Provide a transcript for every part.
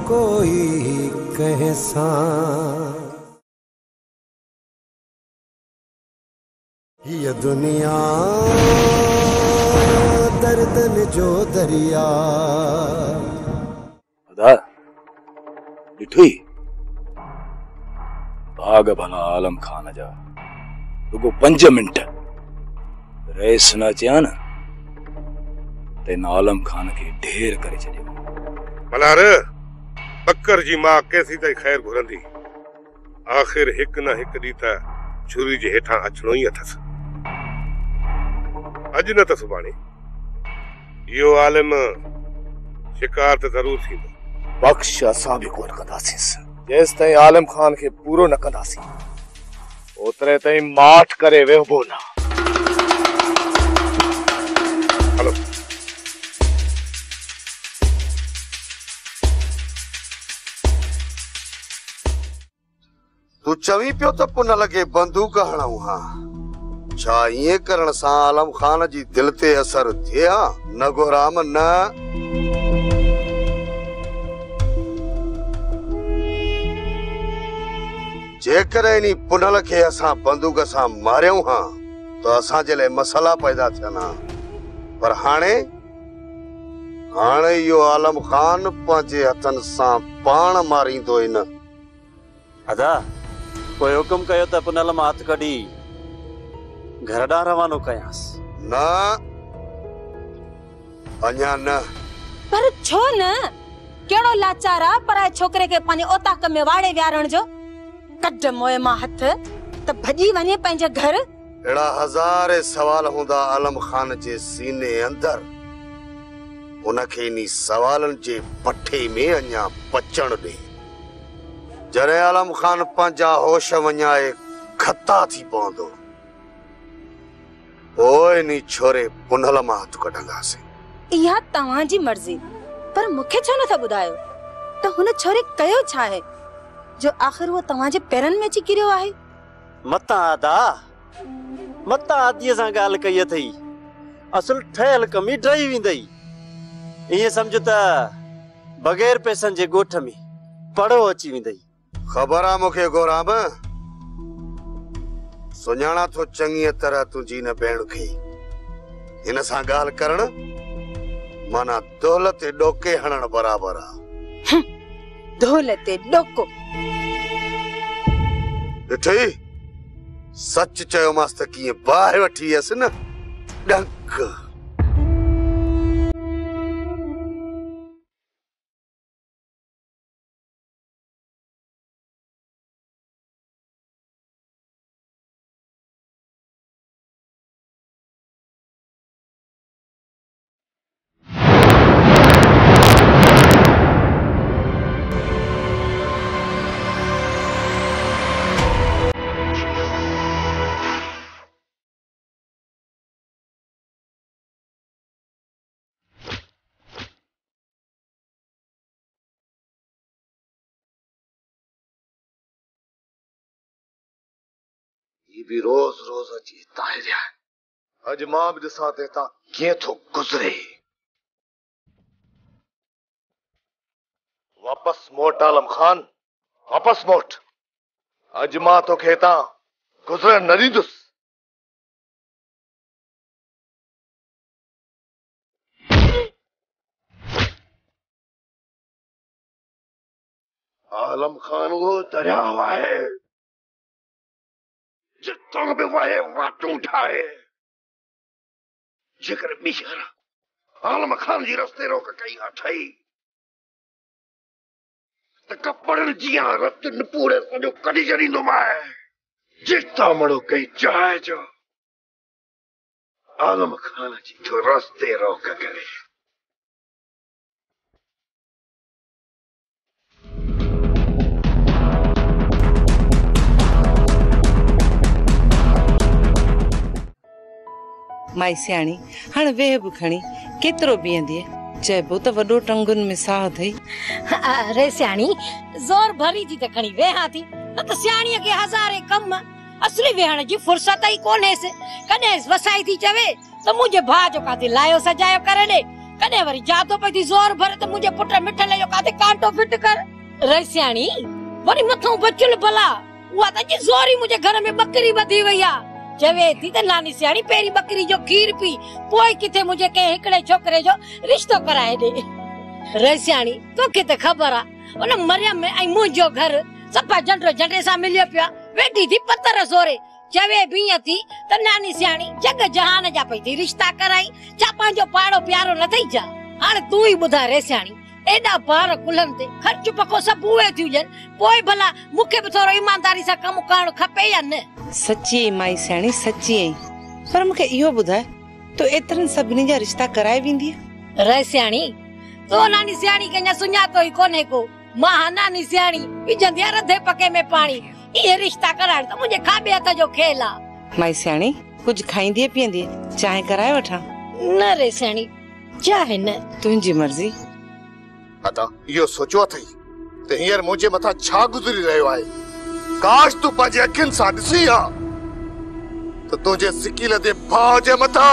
कोई कैसा ये दुनिया दर्दन जो दरिया डिठुई भाग भला आलम खान जा रुगो 5 मिनट रेस न चया न तेन आलम खान के ढेर करे छडियो मलार बकर जी मां कैसी तई खैर घुरंदी आखिर हिक न हिक दी त छुरी जे हेठा अचणो ही अथस अज न त सुभाणे यो आलम शिकार त जरूर थींदो बख्श असां भी कोन कंदासीं जेस ताईं आलम खान के पूरो न कंदासीं ओतरे ताईं माठ करे वेहबो ना हलो तू चवी पियो त पुन लगे बंदूक हणऊं हां छा इएं करण सां आलम खान जी दिल ते असर थिए हा न गोराम न जेकर इन पुनल के असां बंदूक सां मारियूं हां तो असां जे लाइ मसला पैदा थियन हा पर हाणे यो आलम खान पंहिंजे हथन सां पाण मारींदो इन अदा कोई हुकुम कयो त पुनल मां हथ कढी घर ॾांहुं रवानो कयांस न अञा न पर छो न केड़ो लाचारा पराए छोकरे के पाने ओताक में वाड़े वियारण जो कड मोए मां हथ त भजी वने पंहिंजे घर एड़ा हज़ारे सवाल हुंदा आलम खान जे सीने अंदर उनखे इन सवालन जे पठे में अञा पचण दे जरे आलम खान पंहिंजा होश वञाए खता थी पवंदो ओए नी छोरे पुनल मां हथ कढंदासीं इहा तव्हां जी मर्जी पर मूंखे छो नथा ॿुधायो त हुन छोरे कयो छा है जो आखिर वो तव्हां जे पेरन में अची किरियो आहे मता आदीअ सां ॻाल्हि कई अथई असुल ठहियल कमी ड्राई वेंदई ईअं समझ त बग़ैर पैसनि जे ॻोठ में पड़ो अची वेंदई खबर आ मूंखे गोराम सुञाणा थो चङी तरह तुंहिंजी न भेण खे हिन सां ॻाल्हि करण माना दौलत ॾोके हणण बराबर आ दौलत ॾोको ॾिठई सच चयोमांसि त कीअं बाहि वठी वियसि न डंक भी रोज रोज अची ताए रहा है अज मां भी दिसा ते ता के थो गुजरे वापस मोट आलम खान वापस मोट अज मां तो खेता गुजरे न दींदुस आलम खान वो दरिया हुआ है जितना भी वाहे वाटू उठाए जेकर मिशर आलम खान जी रस्ते रोक कई अठाई त कपड़न जिया रत न पूरे सजो कढी जरींदो माए जिता मणो कई चाहे जो आलम खान जी तो रस्ते रोक करे माई सियाणी हाणे वेह बि खणी केतिरो बीहंदी चइबो त वॾो टंगुनि में साह अथई अरे सियाणी ज़ोर भरी थी त खणी वेहा थी न त सियाणीअ खे हज़ारे कम असली वेहण जी फुर्सत ई कोन्हेसि कॾहिं वसाई थी चवे त मुंहिंजे भाउ जो काथे लायो सजायो करे ॾे कने वरी जातो पई थी जोर भरे त मुझे पुट मिठल जो काथे कांटो फिट कर रसियाणी वरी मथो बचल भला उहा त जी जोरी मुझे घर में बकरी बधी वईया चवे थी त नानी सियाणी पेरी बकरी जो खीर पी पोइ किथे मुझे के हिकड़े छोकरे जो रिश्तो कराए दे रसियाणी तोखे त खबर आ उन मरियम में आई मुंहिंजो घर सफा जंडो जंडे सां मिलियो पिया वेठी थी पत्थर जोरे चवे बीअ थी त नानी सियाणी जग जहान जा पई थी रिश्ता कराई छा पंहिंजो पाड़ो प्यारो न थई जा हाणे तू ई ॿुधा रेसियाणी एडा बार कुलन ते खर्च पको सब उहे थी जन पोइ भला मुखे भी थोरो ईमानदारी सां कम करण खपे या न सच्ची माई सियाणी सच्ची पर मुखे इहो ॿुधाए तो एतरन सभिनी जा रिश्ता कराए वेंदी रेसियाणी तो नानी सियाणी के सुञातो ई कोने को मां नानी सियाणी विझंदी आ रधे पके में पानी ये रिश्ता कराइण त मुझे खाबे हथ जो खेल आ माई सियाणी कुछ खाईंदी पींदी चाय कराए वठा न रेसियाणी चाहे न तुंहिंजी मर्जी अता यो सोचो थई ते हींअर मुझे मथा छा गुजरी रहियो आहे काश तू पंहिंजे अखियुनि सां ॾिसी हा त तुंहिंजे सिकील जे भाउ जे मथा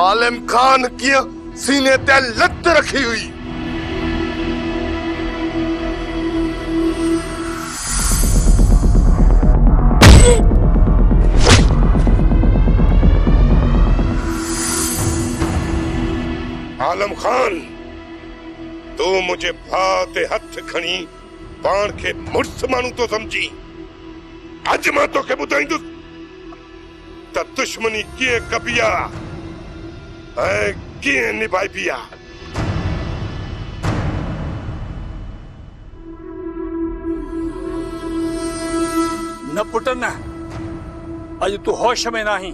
आलिम खान कीअं सीने ते लत रखी हुई आलम खान तू मुझे भाते हथ खणी पाण के मुर्स मानू तो समझी अज मां तो के बुधाईंदुस त दुश्मनी कीअं कबी आहे ऐं कीअं निभाइबी आहे न पुट न अज तू होश में नाही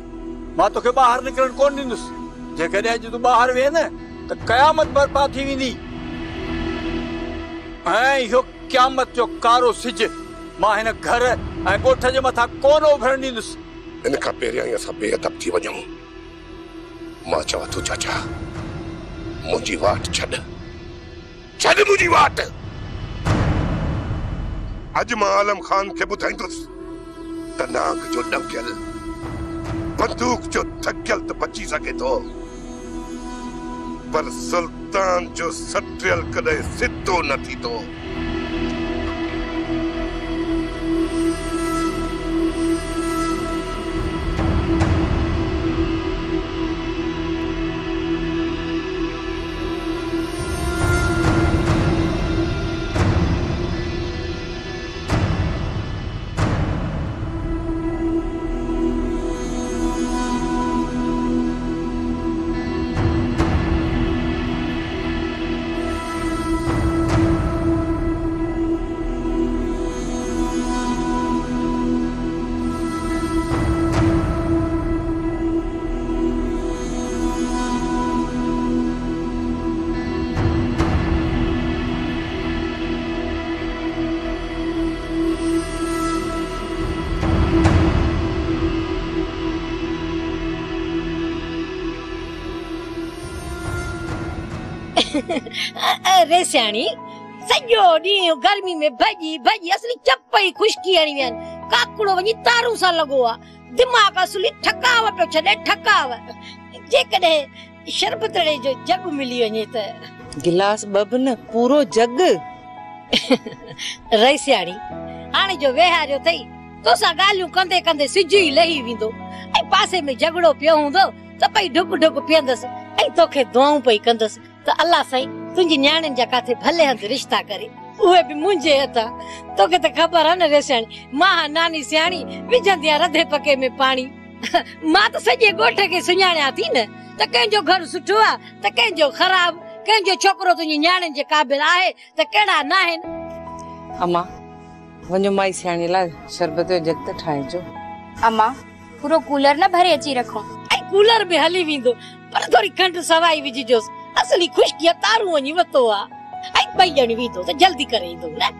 मां तोखे बाहर निकरण कोन ॾींदुसि जेकॾहिं अॼु तूं ॿाहिरि वेह न त क़यामत बर्पा थी वेंदी ऐं इहो क़यामत जो कारो सिज मां हिन घर ऐं ॻोठ जे मथां कोन उभरण ॾींदुसि इन खां पहिरियां ई असां बेअदब थी वञूं मां चवां थो चाचा मुंहिंजी वाट छॾ मुंहिंजी वाट अॼु मां आलम खान खे ॿुधाईंदुसि त नाग जो ॾकियल बंदूक जो थकियल त बची सके थो पर सुल्तान जो सटियल कॾहिं सिधो न थींदो अरे सियाणी सॼो ॾींहुं गर्मी में भॼी भॼी असली चप ई खुशकी हणी विया काकड़ो वञी तारू सां लॻो आहे दिमाग़ असली ठकाव पियो छॾे ठकाव जेकॾहिं शरबतड़े जो जग मिली वञे त गिलास ॿ न पूरो जग रही सियाणी हाणे जो वेहारियो अथई तोसां ॻाल्हियूं कंदे कंदे सिज ई लही वेंदो ऐं पासे में झगड़ो पियो हूंदो त पई ढुक ढुक पीअंदसि ऐं तोखे दुआऊं पई कंदसि त अल्लाह साईं तुंहिंजी न्याणियुनि जा काथे भले हंधि रिश्ता करे उहे बि मुंहिंजे हथां तोखे त ख़बर आहे न रेसियाणी मां नानी सियाणी विझंदी आहे रधे पके में पाणी मां त सॼे ॻोठ खे सुञाणियां थी न त कंहिंजो घर सुठो आहे त कंहिंजो ख़राब कंहिंजो छोकिरो तुंहिंजी न्याणियुनि जे क़ाबिल आहे त कहिड़ा न आहिनि अम्मा वञो माई सियाणी लाइ शरबत जो जग त ठाहिजो अम्मा पूरो कूलर न भरे अची रखो ऐं कूलर बि हली वेंदो पर थोरी खंड सवाई विझजोसि असली खुशकी तारू वञी वतो आहे ऐं ॿई ॼणी वेंदो त जल्दी करे ईंदो न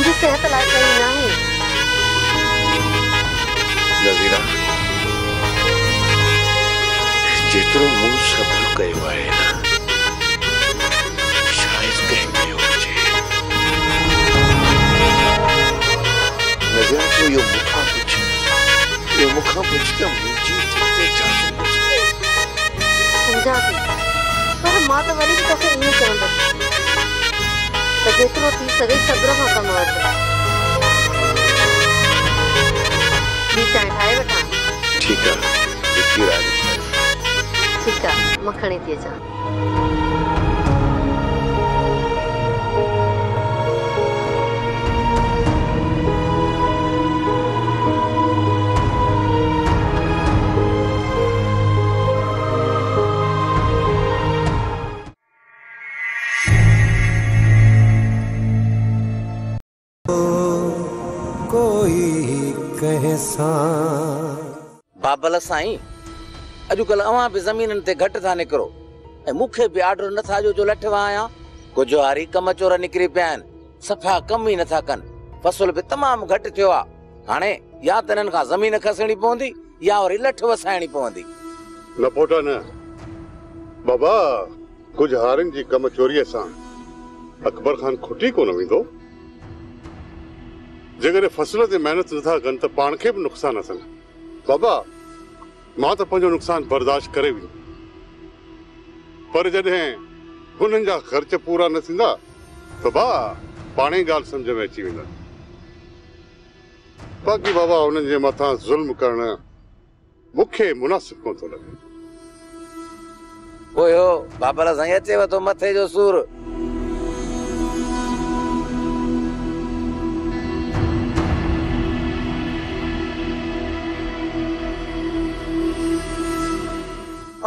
मुझे सेहत लायक कहीं नहीं। नज़ीरा जेतिरो मुंह सब्र कयो आहे न शायद कंहिं ॿियो हुजे। नज़ीरा तूं इहो मूंखां पुछ त मुंहिंजी दिलि ते छा थो गुज़रे। समझा थी पर मां त वरी बि तोखे ईअं चवंदसि त जेतिरो थी सघे सब्र खां कमु वठ। ॿी चांहि ठाहे वठां? ठीकु आहे, लिखी राज। ठीकु आहे, मां खणी थी अचां। बाबल साईं अॼुकल्ह अवां बि ज़मीननि ते घटि था निकिरो ऐं मूंखे बि ऑर्डर नथा ॾियो जो लठवा आहियां। कुझु हारी कम चोर निकिरी पिया आहिनि, सफ़ा कम ई नथा कनि। फसल बि तमामु घटि थियो आहे। हाणे या त इन्हनि खां ज़मीन खसणी पवंदी या वरी लठ वसाइणी पवंदी। न पोटा न बाबा, कुझु हारियुनि जी कम चोरीअ सां अकबर खान खुटी कोन वेंदो। जेकॾहिं फसल ते महिनत नथा कनि त पाण खे बि नुक़सान अथनि। बाबा मां त पंहिंजो नुक़सान बर्दाश्त करे वेंदुमि, पर जॾहिं हुननि जा ख़र्च पूरा न थींदा त पाणे ॻाल्हि सम्झ में अची वेंदा। बाक़ी बाबा हुननि जे मथां ज़ुल्म करणु मूंखे मुनासिब कोन थो लॻे। ओयो बाबल साईं अचेव थो मथे जो सूर।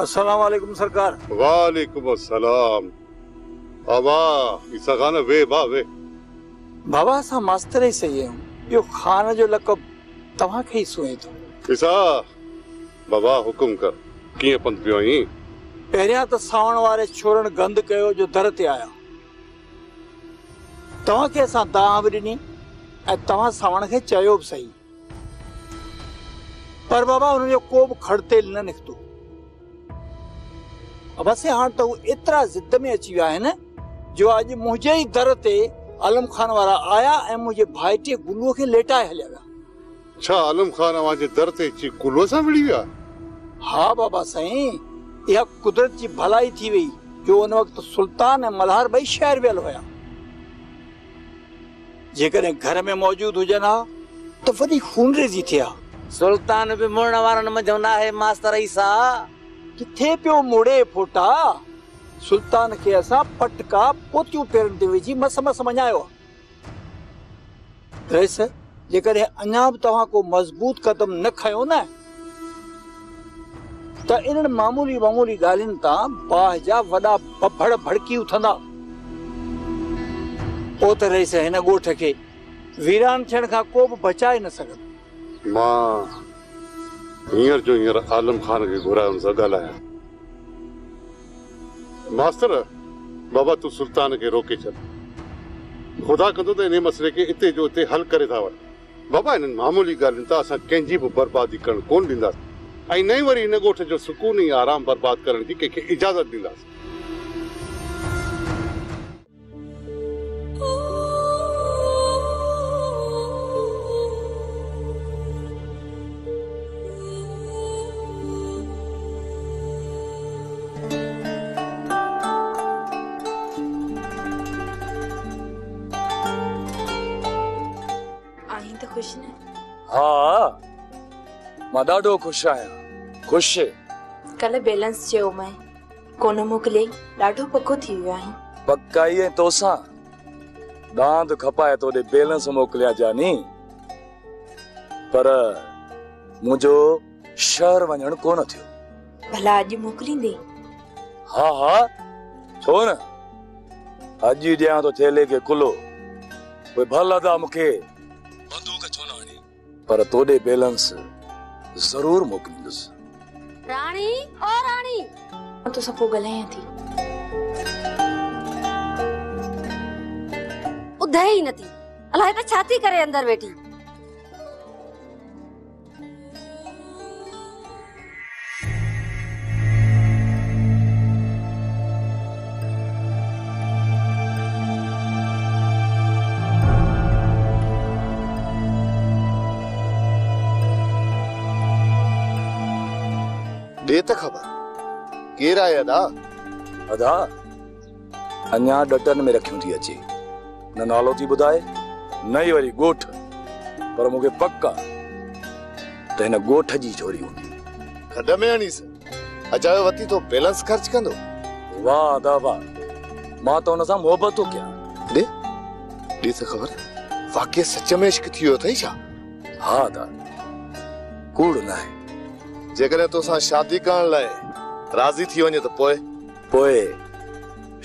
अस्सलाम वालेकुम सरकार। वालेकुम अस्सलाम। बाबा ईसा खान वे वे बाबा असां मास्टर ई सही आहियूं। इहो खान जो लक़ब तव्हां खे ई सुहे थो। ईसा बाबा हुकुम कर, कीअं पंध पियो आहीं? पहिरियां त सावण वारे छोरनि गंद कयो जो दर ते आया। तव्हां खे असां दाह बि ॾिनी ऐं तव्हां सावण खे चयो बि सही, पर बाबा हुन जो को बि खड़तेल न निकितो। बस हाणे त एतिरा ज़िद में अची विया आहिनि जो अॼु मुंहिंजे ई दर ते आलम खान वारा आया ऐं मुंहिंजे भाइटे गुलूअ खे लेटाए हलिया विया। छा आलम खान अवांजे दर ते अची गुलूअ सां विड़ी विया? हा बाबा साईं, इहा कुदरत जी भलाई थी वई जो उन वक़्तु सुल्तान ऐं मल्हार ॿई शहर वियल हुया। जेकॾहिं घर में मौजूद हुजनि हा त वॾी खूनरेज़ी थिए हा। सुल्तान बि मुड़ण वारनि मंझि न आहे मास्तर ईसा। किथे पियो मुड़े फोटा? सुल्तान खे असां पटका पोतियूं पेरनि ते विझी मस मस मञायो। रईस, जेकॾहिं अञा बि तव्हां को मज़बूत कदम न खयो न त इन्हनि मामूली ॻाल्हियुनि तां बाहि जा वॾा बभड़ भड़की उथंदा। पोइ त रईस हिन ॻोठ खे वीरान थियण खां को बि बचाए न सघंदो। मां हींअर जो हींअर आलम खान खे घुराए हुन सां ॻाल्हायां। मास्टर बाबा तूं सुल्तान खे रोके छॾ। ख़ुदा कंदो त इन मसइले खे इते जो इते हल करे था वञनि। बाबा इन्हनि मामूली ॻाल्हियुनि तां असां कंहिंजी बि बर्बादी करणु कोन ॾींदासीं ऐं न ई वरी हिन ॻोठ जो सुकून ऐं आराम बर्बाद करण जी कंहिंखे इजाज़त ॾींदासीं। हाँ मां ॾाढो ख़ुशि आहियां। ख़ुशि कल बैलेंस चयो मैं कोन मोकिले ॾाढो पको थी वियो आहे। पकाई ऐं तोसां दांद खपाए तोॾे बैलेंस मोकिलिया जानी, पर मुंहिंजो शहर वञण कोन थियो। भला अॼु मोकिलींदे? हा हा छो न, अॼु ॾियां तो थेले खे कुलो। पोइ भला दा मूंखे बंदूक छो न हणी, पर तोॾे बैलेंस ज़रूर मोकिलींदुसि। राणी ओ राणी तो सब ॻाल्हायां थी। ॿुधे ई नथी। अलाए त छा थी करे अंदर वेठी। दे त खबर केर आहे अदा? अदा अञा डटन में रखियूं थी अचे, न नालो थी ॿुधाए न ई वरी ॻोठ, पर मूंखे पक आहे त हिन ॻोठ जी चोरी हूंदी। खॾ में हणीस अजायो वती तो बैलेंस ख़र्च कंदो। वाह अदा वाह, मां त हुन सां मोहबत थो कयां। दे त खबर वाकई सच में इश्क थियो अथई छा? हा अदा, कूड़ न आहे। जेकॾहिं तोसां शादी करण लाइ राज़ी थी वञे त पोइ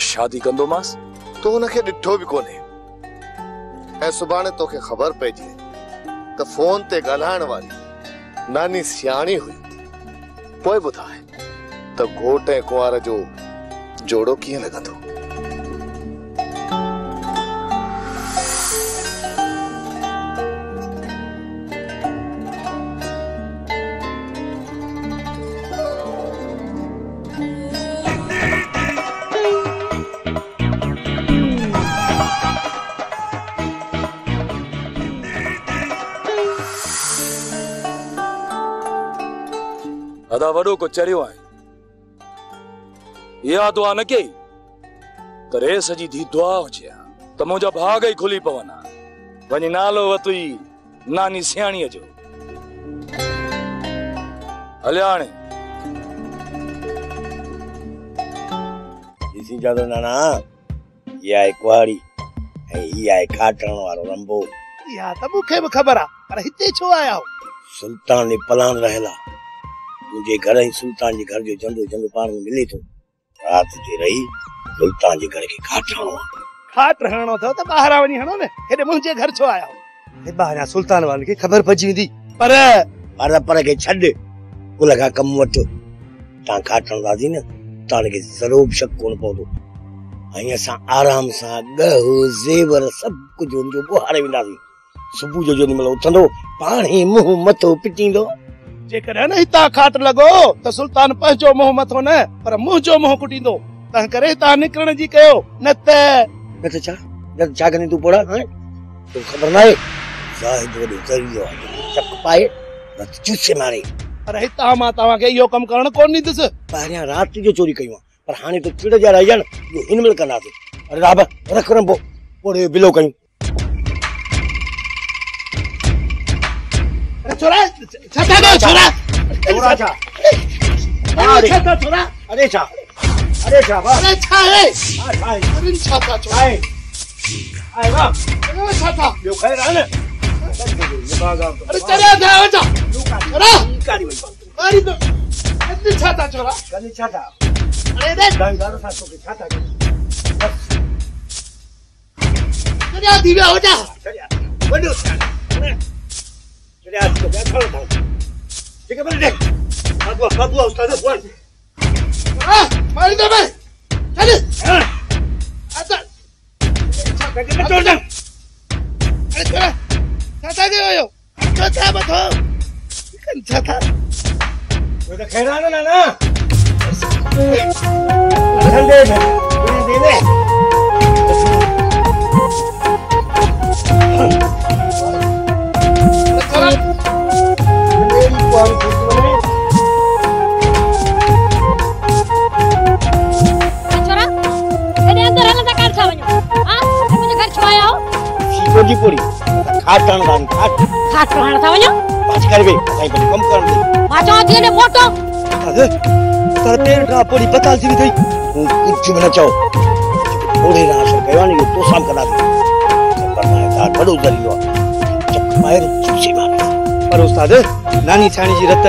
शादी कंदोमांस। तो हुनखे ॾिठो बि कोन्हे ऐं सुभाणे तोखे ख़बर पइजे त फोन ते ॻाल्हाइण वारी नानी सियाणी हुई, पोइ ॿुधाए त घोट ऐं कुंवार जो जोड़ो कीअं लॻंदो? अदा वॾो को चरियो आहे, इहा दुआ न कई त रेस जी धी दुआ हुजे त मुंहिंजा भाग ई खुली पवना। वञी नालो वतुई नानी सियाणीअ जो। हलिया हाणे ॾिसी जादो नाना, इहा आहे कुहाड़ी ऐं हीअ आहे खाटण वारो रंबो। इहा त मूंखे बि ख़बर आहे, पर हिते छो आया हो? सुल्तान ने पलान रहेला, तुंहिंजे घर ई सुल्तान जे घर जो चंदो चंदो पाण में मिले थो। रात जे रही सुल्तान जे घर खे खाट हणो आहे। खाट हणो अथव त ॿाहिरां वञी हणो न, हेॾे मुंहिंजे घर छो आया हो? ॿाहिरां सुल्तान वारनि खे ख़बर पइजी वेंदी। पर खे छॾ, कुल खां कमु वठो। तव्हां खाट हणंदासीं न, तव्हांखे ज़रो बि शक कोन पवंदो। ऐं असां आराम सां ॻहु ज़ेवर सभु कुझु हुनजो ॿुहारे वेंदासीं। सुबुह जो जेॾीमहिल उथंदो पाण ई मुंहुं मथो पिटींदो। जेकॾहिं न हितां खाट लॻो त सुल्तान पंहिंजो मुंहुं मथो न पर मुंहिंजो मुंहुं कुटींदो। तंहिं करे तव्हां निकिरण जी कयो, न त छा कंदी तूं पोड़ा? तोखे ख़बर न आहे ज़ाहिद वॾो ज़रीलो आहे, चक पाए न चूसे मारे। पर हितां मां तव्हांखे इहो कमु करणु कोन ॾींदुसि। पहिरियां राति जो चोरी कयूं, पर हाणे तो चिड़ जा रहिया न, हिन महिल कंदासीं। अरे राब रख रंबो, पोड़े बिलो कयूं। छोरा छा था कयो? छोरा छा? अरे छा अरे छा है? अरे छा था छोरा? आए वाह, अरे छा था? ॿियो ख़ैर आहे न? अरे चलिया था वञा छोरा। अरे तो अरे छा था छोरा? कने छा था? अरे दे दारू सां तोखे छा था कयो? चलिया थी विया हो जा। चलिया वॾो छा? चलिया तो बैठो था। ठीक है बोल दे। बाबू उस्ताद बोल। मारी दे मैं। चल। अच्छा। क्या कर दे? अरे छोरा छा गयो यो? छा बतो? छा था? वो तो खैर आना ना। चल दे दे। जी पूरी खाटण दान खाट खाण था वञो बाज कर बे साईं पर कम कर दे बाजो थी ने फोटो अरे तर पेड़ का पूरी बता दी थई कुछ भी न चाहो थोड़े रास कयो ने तो साम करा दे करना है का बड़ो जरियो चक मार चूसी मार पर उस्ताद नानी छाणी जी रत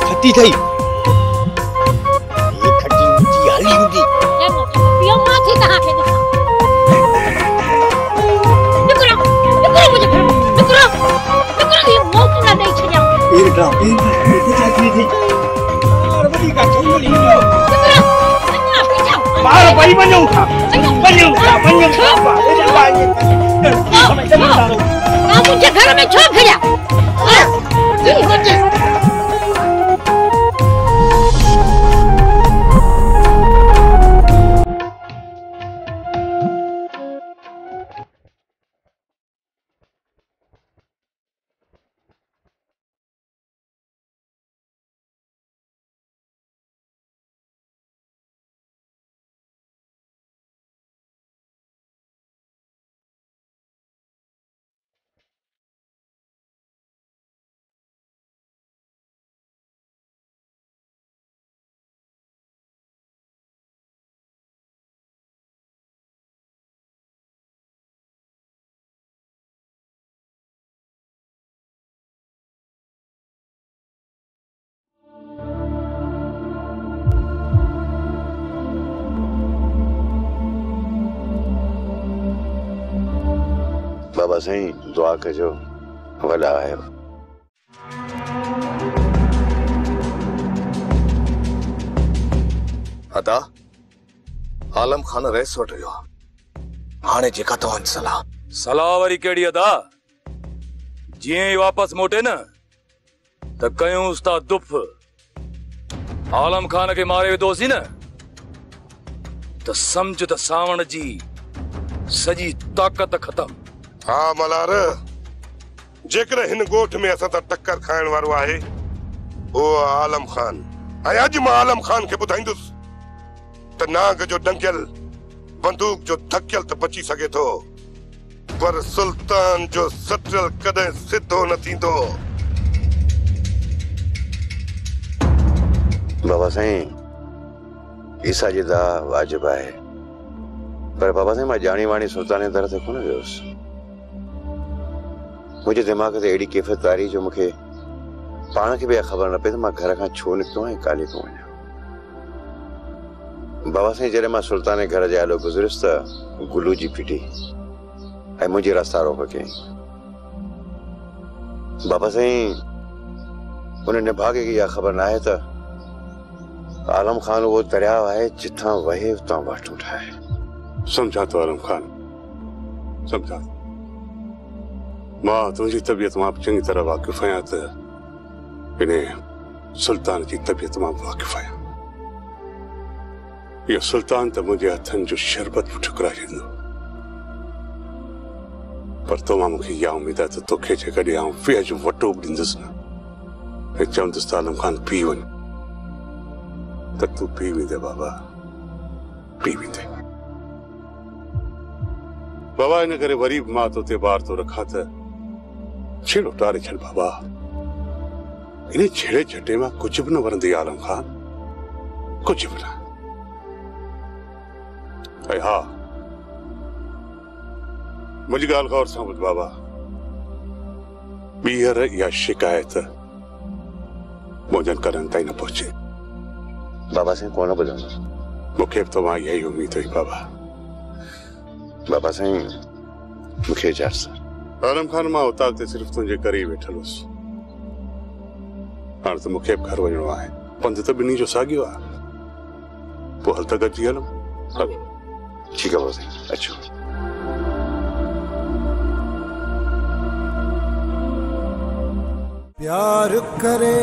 खट्टी थई ये खट्टी मीठी हली हुंदी पियो मां थी कहां के और बड़ी का चोली लियो बाहर भाई वञूं था मुझे घर में छो खड़ा बाबा साईं दुआ कजो वॾा आहियो। अदा आलम खान रेस वठ वियो हाणे जेका तव्हांजी सलाह। सलाह वरी कहिड़ी अदा? जीअं ई वापसि मोटे न त कयूंसि था दुफ़। आलम खान खे मारे विधोसीं न त सम्झ त सावण जी सॼी ताक़त ख़तम। हाँ मलार, जेकर हिन गोठ में असां सां टक्कर खाइण वारो आहे वो आलम खान। ऐं अॼु मां आलम खान खे ॿुधाईंदुसि त नाग जो डंकियल बंदूक जो धकियल त बची सघे थो, पर सुल्तान जो सटल कॾहिं सिधो न थींदो। बाबा साईं ईसा जी दा वाजिब आहे, पर बाबा साईं मां जाणी वाणी सुल्तान जे दर ते कोन वियुसि। मुझे दिमाग से एड़ी कैफियत आ रही जो मुखे पाण खे भी खबर न पई त मां घर खां छो निकितो ऐं काले को वञा। बाबा साईं जॾहिं मां सुल्तान जे घर जे आॾो गुज़रियुसि त गुलू जी पिटी ऐं मुंहिंजी रस्ता रोक कयईं। बाबा साईं उन निभागे खे इहा ख़बर न आहे त आलम खान उहो दरियाव आहे जिथां वहे उतां वाटूं ठाहे। समझा तो आलम खान, समझा। मां तुझी तबीयत मां चंगी तरह वाकिफ आहियां त इन्हें सुल्तान जी तबीयत मां वाकिफ आहियां। इहो सुल्तान त मुंहिंजे हथनि जो शरबत बि ठुकराए ॾींदो, पर तो मां मूंखे इहा उमेद आहे त तोखे जेकॾहिं आउं फीह जो वटो बि ॾींदुसि न ऐं चवंदुसि त आलम खान पी वञ त तूं पी वेंदे बाबा, पी वेंदे। बाबा इन करे वरी मां तोते बार तो रखा त छेड़ो टारे छॾ बाबा। इन छेड़े छटे मां कुछ भी न वरंदी आलम खान, कुछ भी न। ऐं हा मुंहिंजी ॻाल्हि गौर सां ॿुध बाबा, ॿीहर इहा शिकायत मुंहिंजनि कननि ताईं न पहुचे। बाबा साईं कोन ॿुधंदो। मूंखे बि तव्हां इहा ई उमेद हुई बाबा। बाबा साईं मूंखे इजाज़त। आलम खान मां उतां ते सिर्फ़ तुंहिंजे करे ई वेठल हुअसि। हाणे त मूंखे बि घर वञिणो आहे, पंधु त ॿिन्ही जो साॻियो आहे। पोइ हल त गॾिजी हलूं। ठीकु आहे बाबा साईं, अचो। प्यार करे